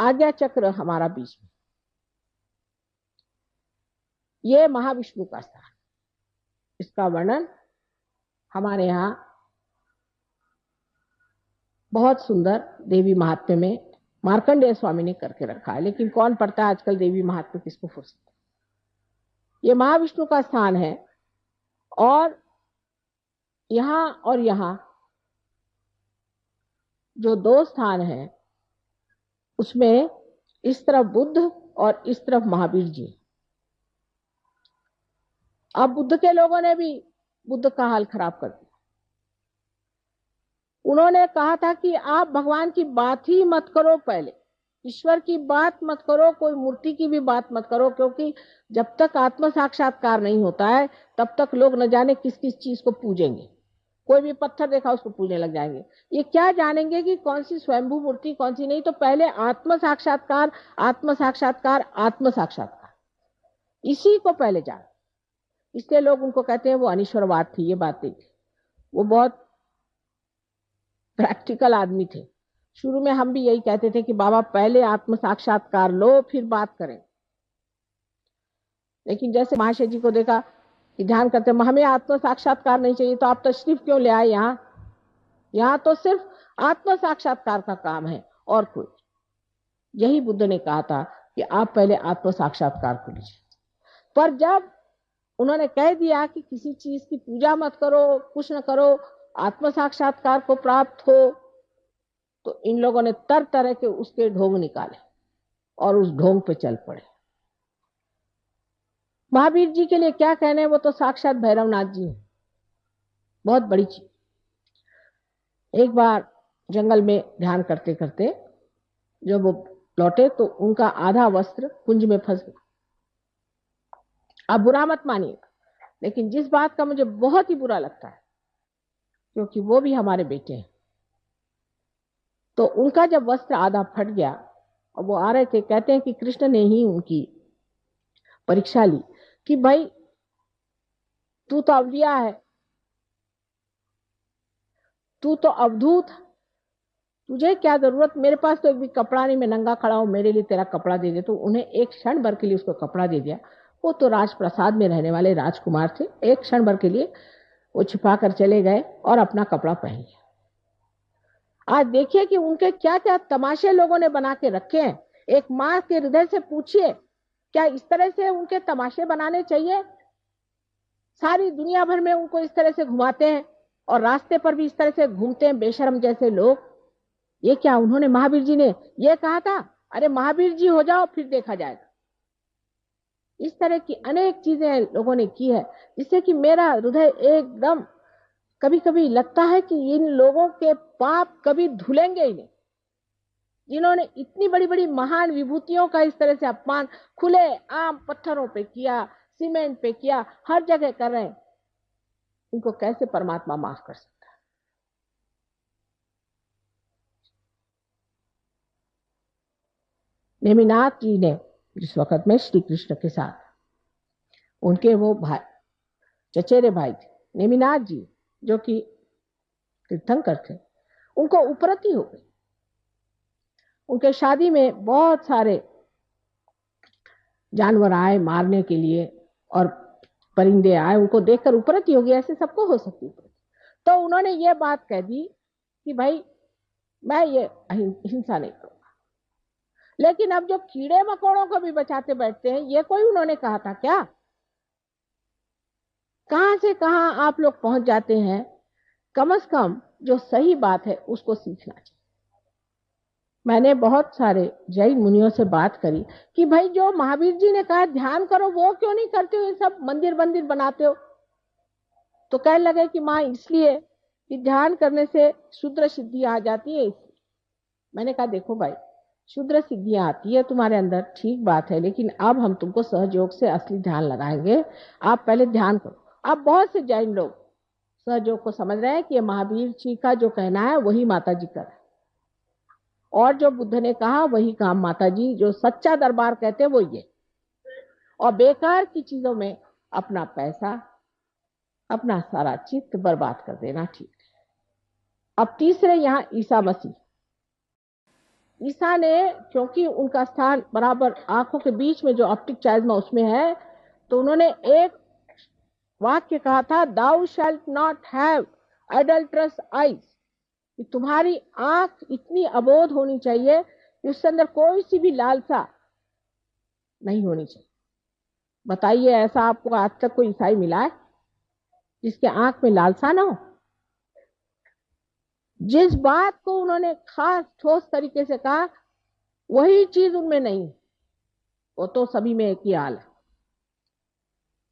आज्ञा चक्र हमारा बीच में, ये महाविष्णु का स्थान। इसका वर्णन हमारे यहाँ बहुत सुंदर देवी महात्म्य में मार्कंडेय स्वामी ने करके रखा है, लेकिन कौन पढ़ता है आजकल देवी महात्म्य, किसको फुर्सत। ये महाविष्णु का स्थान है और यहाँ जो दो स्थान हैं उसमें इस तरफ बुद्ध और इस तरफ महावीर जी। अब बुद्ध के लोगों ने भी बुद्ध का हाल खराब कर दिया। उन्होंने कहा था कि आप भगवान की बात ही मत करो, पहले ईश्वर की बात मत करो, कोई मूर्ति की भी बात मत करो, क्योंकि जब तक आत्म साक्षात्कार नहीं होता है तब तक लोग न जाने किस किस चीज को पूजेंगे। कोई भी पत्थर देखा उसको पूजने लग जाएंगे। ये क्या जानेंगे कि कौन सी स्वयंभू मूर्ति कौन सी नहीं। तो पहले आत्म साक्षात्कार, आत्म साक्षात्कार, आत्म साक्षात्कार, इसी को पहले जान। इसलिए लोग उनको कहते हैं वो अनिश्वरवाद थी। ये बात नहीं थी, वो बहुत प्रैक्टिकल आदमी थे। शुरू में हम भी यही कहते थे कि बाबा पहले आत्म साक्षात्कार लो फिर बात करें। लेकिन जैसे महाशय जी को देखा कि ध्यान करते हमें आत्म साक्षात्कार नहीं चाहिए, तो आप तशरीफ क्यों ले आए यहाँ तो सिर्फ आत्म साक्षात्कार का काम है और कोई। यही बुद्ध ने कहा था कि आप पहले आत्म साक्षात्कार को लीजिए। पर जब उन्होंने कह दिया कि किसी चीज की पूजा मत करो, कुछ न करो, आत्म साक्षात्कार को प्राप्त हो, तो इन लोगों ने तरह तरह के उसके ढोंग निकाले और उस ढोंग पे चल पड़े। महावीर जी के लिए क्या कहने, वो तो साक्षात भैरवनाथ जी हैं, बहुत बड़ी चीज। एक बार जंगल में ध्यान करते करते जब वो लौटे तो उनका आधा वस्त्र कुंज में फंस गया। आप बुरा मत मानिएगा, लेकिन जिस बात का मुझे बहुत ही बुरा लगता है, क्योंकि वो भी हमारे बेटे हैं, तो उनका जब वस्त्र आधा फट गया और वो आ रहे थे, कहते हैं कि कृष्ण ने ही उनकी परीक्षा ली कि भाई तू तो अवलिया है, तू तो अवधूत, तुझे क्या जरूरत, मेरे पास तो एक भी कपड़ा नहीं, मैं नंगा खड़ा हूं, मेरे लिए तेरा कपड़ा दे दे। तो उन्हें एक क्षण भर के लिए उसको कपड़ा दे दिया। वो तो राजप्रसाद में रहने वाले राजकुमार थे, एक क्षण भर के लिए वो छिपा कर चले गए और अपना कपड़ा पहन लिया। आज देखिए कि उनके क्या क्या तमाशे लोगों ने बना के रखे हैं। एक माँ के हृदय से पूछिए, क्या इस तरह से उनके तमाशे बनाने चाहिए? सारी दुनिया भर में उनको इस तरह से घुमाते हैं और रास्ते पर भी इस तरह से घूमते हैं बेशरम जैसे लोग। ये क्या, उन्होंने, महावीर जी ने ये कहा था, अरे महावीर जी हो जाओ फिर देखा जाएगा। इस तरह की अनेक चीजें लोगों ने की है, जिससे कि मेरा हृदय एकदम कभी कभी लगता है कि इन लोगों के पाप कभी धुलेंगे ही नहीं, जिन्होंने इतनी बड़ी बड़ी महान विभूतियों का इस तरह से अपमान खुले आम पत्थरों पे किया, सीमेंट पे किया, हर जगह कर रहे हैं। इनको कैसे परमात्मा माफ कर सकता है? नेमिनाथ जी ने जिस वक्त में श्री कृष्ण के साथ, उनके वो भाई, चचेरे भाई थे नेमिनाथ जी, जो कि तीर्थंकर थे, उनको उपरति हो गई। उनके शादी में बहुत सारे जानवर आए मारने के लिए और परिंदे आए, उनको देखकर उपरति हो गई। ऐसे सबको हो सकती है। तो उन्होंने ये बात कह दी कि भाई मैं ये हिंसा नहीं करूंगा। लेकिन अब जो कीड़े मकोड़ों को भी बचाते बैठते हैं, ये कोई उन्होंने कहा था क्या? कहां से कहां आप लोग पहुंच जाते हैं। कम से कम जो सही बात है उसको सीखना चाहिए। मैंने बहुत सारे जैन मुनियों से बात करी कि भाई जो महावीर जी ने कहा ध्यान करो, वो क्यों नहीं करते हो, ये सब मंदिर मंदिर बनाते हो। तो कहने लगे कि माँ इसलिए कि ध्यान करने से शुद्र सिद्धि आ जाती है, इसलिए। मैंने कहा देखो भाई, शुद्र सिद्धियां आती है तुम्हारे अंदर, ठीक बात है, लेकिन अब हम तुमको सहयोग से असली ध्यान लगाएंगे। आप पहले ध्यान करो। अब बहुत से जैन लोग सहयोग को समझ रहे हैं कि ये महावीर जी का जो कहना है वही माता जी कर, और जो बुद्ध ने कहा वही काम माता जी, जो सच्चा दरबार कहते हैं वो ये। और बेकार की चीजों में अपना पैसा, अपना सारा चित्त बर्बाद कर देना ठीक है। अब तीसरे यहाँ ईसा मसीह, ईसा ने, क्योंकि उनका स्थान बराबर आंखों के बीच में जो ऑप्टिक चाइज्मा उसमें है, तो उन्होंने एक वाक्य कहा था, दाउ शैल्ट नॉट हैव एडल्ट्रस आईज, कि तुम्हारी आंख इतनी अबोध होनी चाहिए कि उसके अंदर कोई सी भी लालसा नहीं होनी चाहिए। बताइए, ऐसा आपको आज तक कोई ईसाई मिला है जिसके आंख में लालसा ना हो? जिस बात को उन्होंने खास ठोस तरीके से कहा, वही चीज उनमें नहीं। वो तो सभी में एक ही हाल है।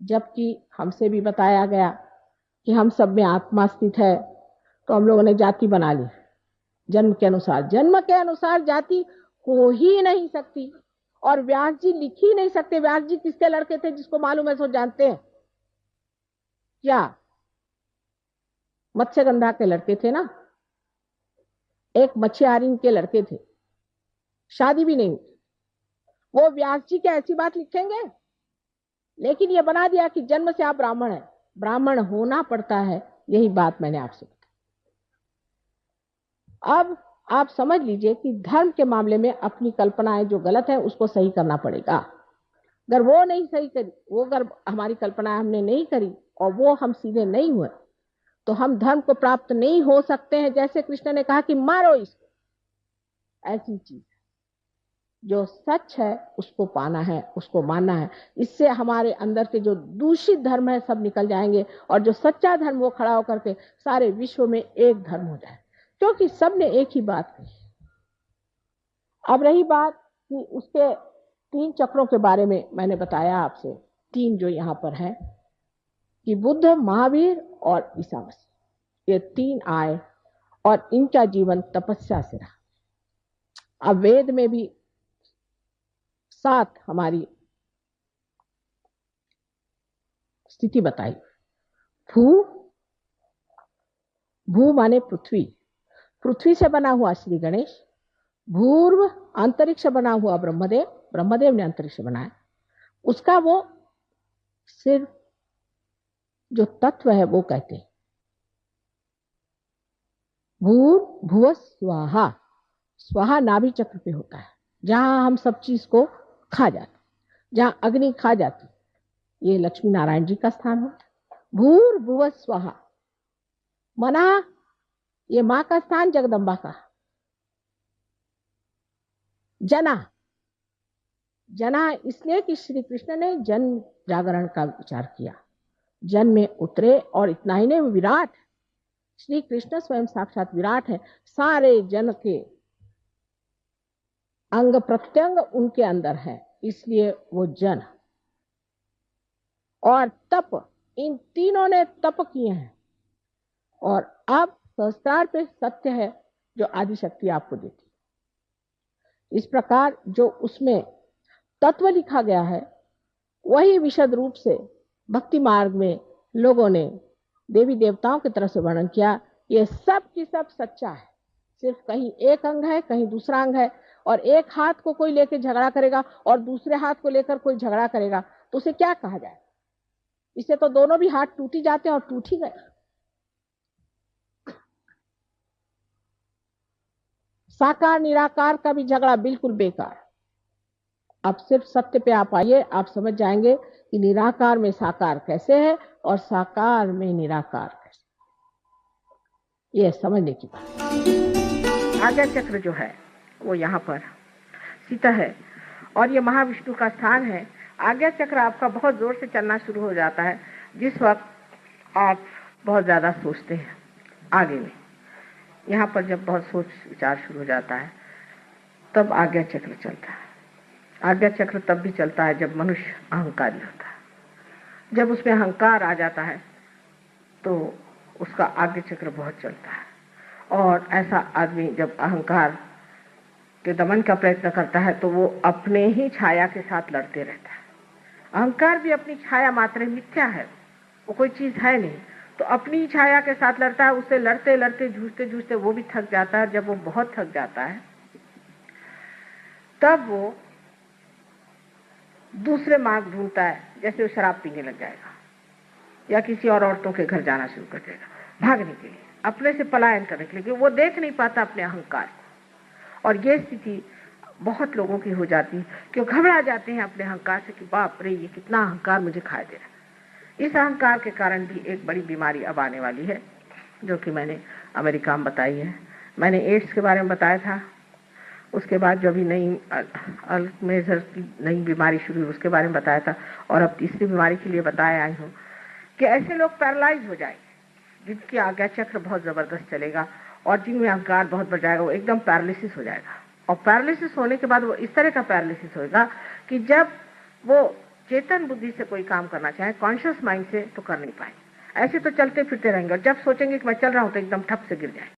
जबकि हमसे भी बताया गया कि हम सब में आत्मा स्थित है, तो हम लोगों ने जाति बना ली जन्म के अनुसार। जन्म के अनुसार जाति हो ही नहीं सकती, और व्यास जी लिख ही नहीं सकते। व्यास जी किसके लड़के थे? जिसको मालूम है सो जानते हैं क्या? मत्स्यगंधा के लड़के थे ना, एक मच्छियारिन के लड़के थे, शादी भी नहीं हुई। वो व्यास जी क्या ऐसी बात लिखेंगे? लेकिन ये बना दिया कि जन्म से आप ब्राह्मण हैं, ब्राह्मण होना पड़ता है। यही बात मैंने आपसे बताई। अब आप समझ लीजिए कि धर्म के मामले में अपनी कल्पनाएं जो गलत है उसको सही करना पड़ेगा। अगर वो नहीं सही करी, वो अगर हमारी कल्पनाएं हमने नहीं करी और वो हम सीधे नहीं हुए, तो हम धर्म को प्राप्त नहीं हो सकते हैं। जैसे कृष्ण ने कहा कि मारो इसको, ऐसी चीज जो सच है उसको पाना है, उसको मानना है। इससे हमारे अंदर के जो दूषित धर्म है सब निकल जाएंगे, और जो सच्चा धर्म वो खड़ा होकर के सारे विश्व में एक धर्म हो जाए, क्योंकि सबने एक ही बात कही। अब रही बात कि उसके 3 चक्रों के बारे में, मैंने बताया आपसे 3 जो यहाँ पर है कि बुद्ध, महावीर और ईसा मसीह, ये 3 आए और इनका जीवन तपस्या से रहा। अब वेद में भी 7 हमारी स्थिति बताई। भू माने पृथ्वी, पृथ्वी से बना हुआ श्री गणेश। भूर्व अंतरिक्ष बना हुआ ब्रह्मदेव, ब्रह्मदेव ने अंतरिक्ष बनाया। उसका वो सिर्फ जो तत्व है वो कहते हैं भूर्भुव स्वाहा। स्वाहा नाभि चक्र पे होता है, जहां हम सब चीज को खा जाते, जहां अग्नि खा जाती, ये लक्ष्मी नारायण जी का स्थान होता है। भूर्भुव स्वाहा मना, ये मां का स्थान जगदम्बा का। जना, जना इसलिए कि श्री कृष्ण ने जन जागरण का विचार किया, जन में उतरे। और इतना ही नहीं, विराट, श्री कृष्ण स्वयं साक्षात विराट है। सारे जन के अंग प्रत्यंग उनके अंदर है, इसलिए वो जन। और तप, इन तीनों ने तप किए हैं। और अब सहस्त्रार पे सत्य है जो आदि शक्ति आपको देती है। इस प्रकार जो उसमें तत्व लिखा गया है वही विशद रूप से भक्ति मार्ग में लोगों ने देवी देवताओं की तरफ से वर्णन किया। ये सब की सब सच्चा है, सिर्फ कहीं एक अंग है, कहीं दूसरा अंग है। और एक हाथ को कोई लेकर झगड़ा करेगा और दूसरे हाथ को लेकर कोई झगड़ा करेगा, तो उसे क्या कहा जाए? इससे तो दोनों भी हाथ टूट ही जाते हैं और टूट ही गए। साकार निराकार का भी झगड़ा बिल्कुल बेकार। अब सिर्फ सत्य पे आप आइए, आप समझ जाएंगे कि निराकार में साकार कैसे है और साकार में निराकार कैसे। ये समझने की बात। आज्ञा चक्र जो है वो यहाँ पर सीता है और ये महाविष्णु का स्थान है। आज्ञा चक्र आपका बहुत जोर से चलना शुरू हो जाता है जिस वक्त आप बहुत ज्यादा सोचते हैं आगे में। यहाँ पर जब बहुत सोच विचार शुरू हो जाता है तब आज्ञा चक्र चलता है। आज्ञा चक्र तब भी चलता है जब मनुष्य अहंकारी होता है। जब उसमें अहंकार आ जाता है तो उसका आज्ञा चक्र बहुत चलता है। और ऐसा आदमी जब अहंकार के दमन का प्रयत्न करता है तो वो अपने ही छाया के साथ लड़ते रहता है। अहंकार भी अपनी छाया मात्र मिथ्या है, वो कोई चीज है नहीं, तो अपनी छाया के साथ लड़ता है। उससे लड़ते लड़ते जूझते जूझते वो भी थक जाता है। जब वो बहुत थक जाता है तब वो दूसरे मार्ग ढूंढता है, जैसे वो शराब पीने लग जाएगा या किसी और औरतों के घर जाना शुरू कर देगा, भागने के लिए, अपने से पलायन करने के लिए। वो देख नहीं पाता अपने अहंकार को, और ये स्थिति बहुत लोगों की हो जाती है कि वो घबरा जाते हैं अपने अहंकार से कि बाप रे ये कितना अहंकार मुझे खाए दे रहा है। इस अहंकार के कारण भी एक बड़ी बीमारी अब आने वाली है, जो कि मैंने अमेरिका में बताई है। मैंने एड्स के बारे में बताया था, उसके बाद जो अभी नई अल्जाइमर की नई बीमारी शुरू हुई उसके बारे में बताया था, और अब तीसरी बीमारी के लिए बताया आई हूँ कि ऐसे लोग पैरालाइज हो जाएंगे जिनकी आज्ञा चक्र बहुत जबरदस्त चलेगा और जिनमें अहंकार बहुत बढ़ जाएगा, वो एकदम पैरालिसिस हो जाएगा। और पैरालिसिस होने के बाद वो इस तरह का पैरालिसिस होगा कि जब वो चेतन बुद्धि से कोई काम करना चाहे, कॉन्शियस माइंड से, तो कर नहीं पाए। ऐसे तो चलते फिरते रहेंगे और जब सोचेंगे कि मैं चल रहा हूं तो एकदम ठप से गिर जाए।